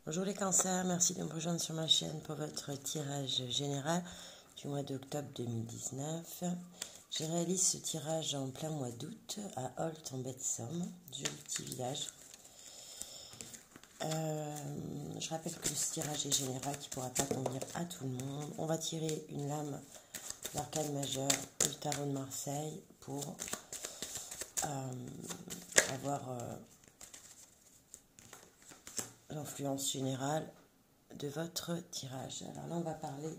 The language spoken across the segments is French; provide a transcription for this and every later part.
Bonjour les cancers, merci de me rejoindre sur ma chaîne pour votre tirage général du mois d'octobre 2019. Je réalise ce tirage en plein mois d'août à Holt en baie de Somme, joli petit village. Je rappelle que ce tirage est général qui ne pourra pas convenir à tout le monde. On va tirer une lame d'arcane majeure du tarot de Marseille pour avoir l'influence générale de votre tirage. Alors là, on va parler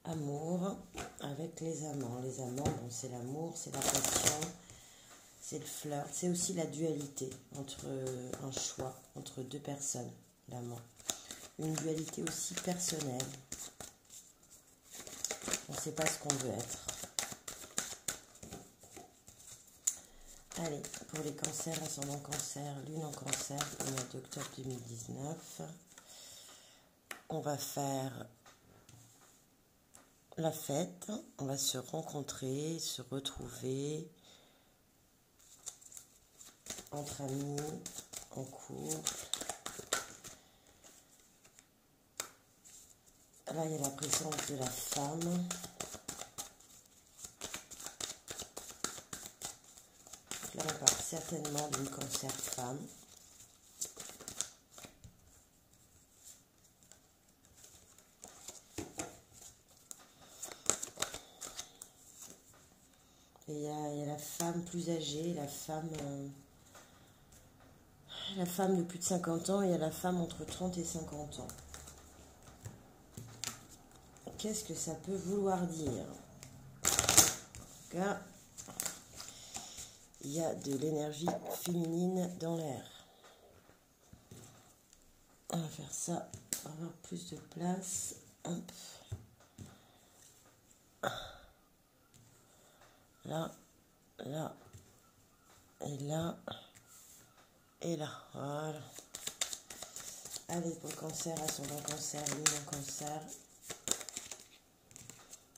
amour avec les amants. Les amants, bon, c'est l'amour, c'est la passion, c'est le flirt, c'est aussi la dualité entre un choix entre deux personnes, l'amant. Une dualité aussi personnelle. On ne sait pas ce qu'on veut être. Allez, pour les cancers, ascendant cancer, lune en cancer, pour le mois d'octobre 2019, on va faire la fête, on va se rencontrer, se retrouver entre amis, en couple. Là, il y a la présence de la femme. Là, on parle certainement d'une cancer femme. Et il y a la femme plus âgée, la femme de plus de 50 ans, et il y a la femme entre 30 et 50 ans. Qu'est-ce que ça peut vouloir dire? En tout cas, il y a de l'énergie féminine dans l'air. On va faire ça pour avoir plus de place. Hop. Là, là, et là, et là. Voilà. Allez, pour le cancer, ascendant cancer, lune en cancer.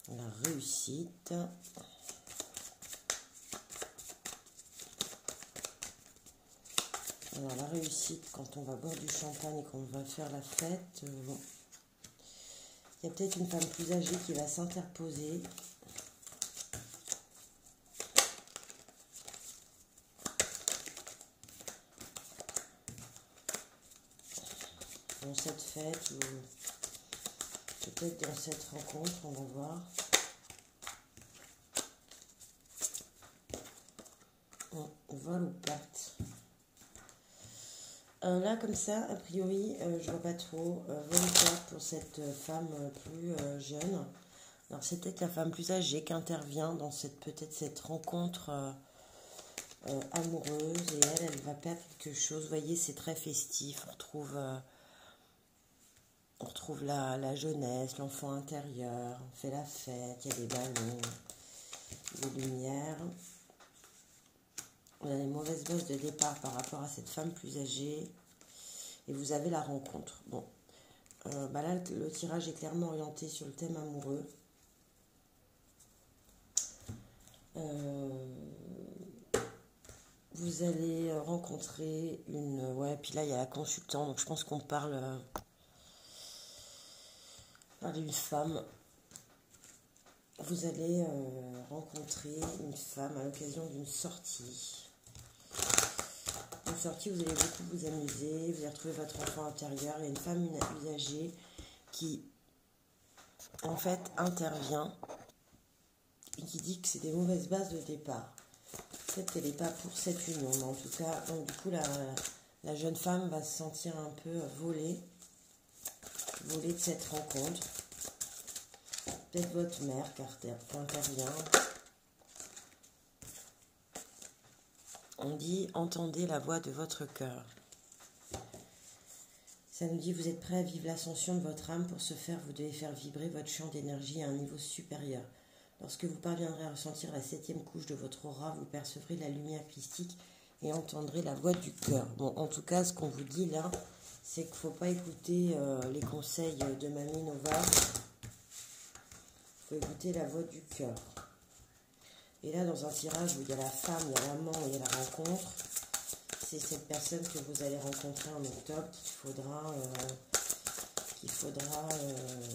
La réussite. Alors, la réussite, quand on va boire du champagne et qu'on va faire la fête, bon. Il y a peut-être une femme plus âgée qui va s'interposer. Dans cette fête, ou peut-être dans cette rencontre, on va voir. Vol ou perte. Là, comme ça, a priori, je vois pas trop. Vol ou perte pour cette femme plus jeune. Alors, c'est peut-être la femme plus âgée qui intervient dans peut-être cette rencontre amoureuse. Et elle va perdre quelque chose. Vous voyez, c'est très festif. On retrouve la jeunesse, l'enfant intérieur. On fait la fête, il y a des ballons, des lumières. On a des mauvaises bases de départ par rapport à cette femme plus âgée. Et vous avez la rencontre. Bon, là, le tirage est clairement orienté sur le thème amoureux. Vous allez rencontrer une... Ouais, puis là, il y a la consultante. Donc, je pense qu'on parle d'une femme. Vous allez rencontrer une femme à l'occasion d'une sortie. Une sortie, vous allez beaucoup vous amuser, vous allez retrouver votre enfant intérieur. Il y a une femme âgée qui, en fait, intervient et qui dit que c'est des mauvaises bases de départ. Peut-être qu'elle n'est pas pour cette union, mais en tout cas, donc, du coup, la jeune femme va se sentir un peu volée de cette rencontre. Peut-être votre mère qui intervient. On dit « Entendez la voix de votre cœur ». Ça nous dit « Vous êtes prêt à vivre l'ascension de votre âme. Pour ce faire, vous devez faire vibrer votre champ d'énergie à un niveau supérieur. Lorsque vous parviendrez à ressentir la 7e couche de votre aura, vous percevrez la lumière christique et entendrez la voix du cœur. » Bon, en tout cas, ce qu'on vous dit là, c'est qu'il ne faut pas écouter les conseils de Mamie Nova. Il faut écouter la voix du cœur. Et là, dans un tirage où il y a la femme, il y a l'amant, il y a la rencontre, c'est cette personne que vous allez rencontrer en octobre qu'il faudra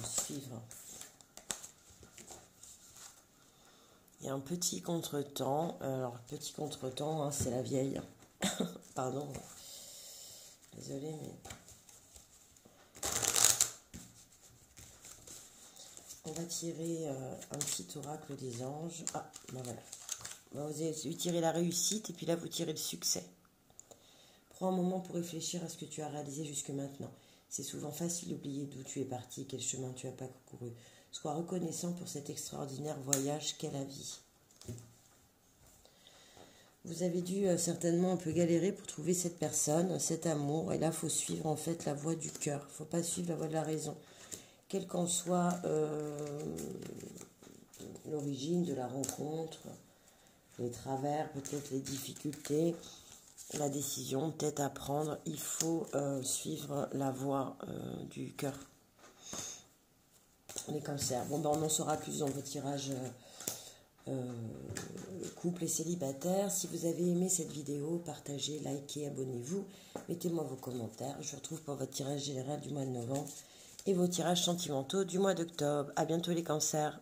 suivre. Il y a un petit contretemps. Alors, petit contretemps, hein, c'est la vieille. Pardon. Désolée, mais... On va tirer un petit oracle des anges. Ah, ben voilà. Vous allez tirer la réussite et puis là, vous tirez le succès. Prends un moment pour réfléchir à ce que tu as réalisé jusque maintenant. C'est souvent facile d'oublier d'où tu es parti, quel chemin tu as parcouru. Sois reconnaissant pour cet extraordinaire voyage qu'est la vie. Vous avez dû certainement un peu galérer pour trouver cette personne, cet amour. Et là, il faut suivre en fait la voie du cœur. Il ne faut pas suivre la voie de la raison. Quelle qu'en soit l'origine de la rencontre, les travers, peut-être les difficultés, la décision peut-être à prendre, il faut suivre la voie du cœur. Les cancers. Bon, ben on en saura plus dans vos tirages couple et célibataire. Si vous avez aimé cette vidéo, partagez, likez, abonnez-vous. Mettez-moi vos commentaires. Je vous retrouve pour votre tirage général du mois de novembre et vos tirages sentimentaux du mois d'octobre. À bientôt les cancers.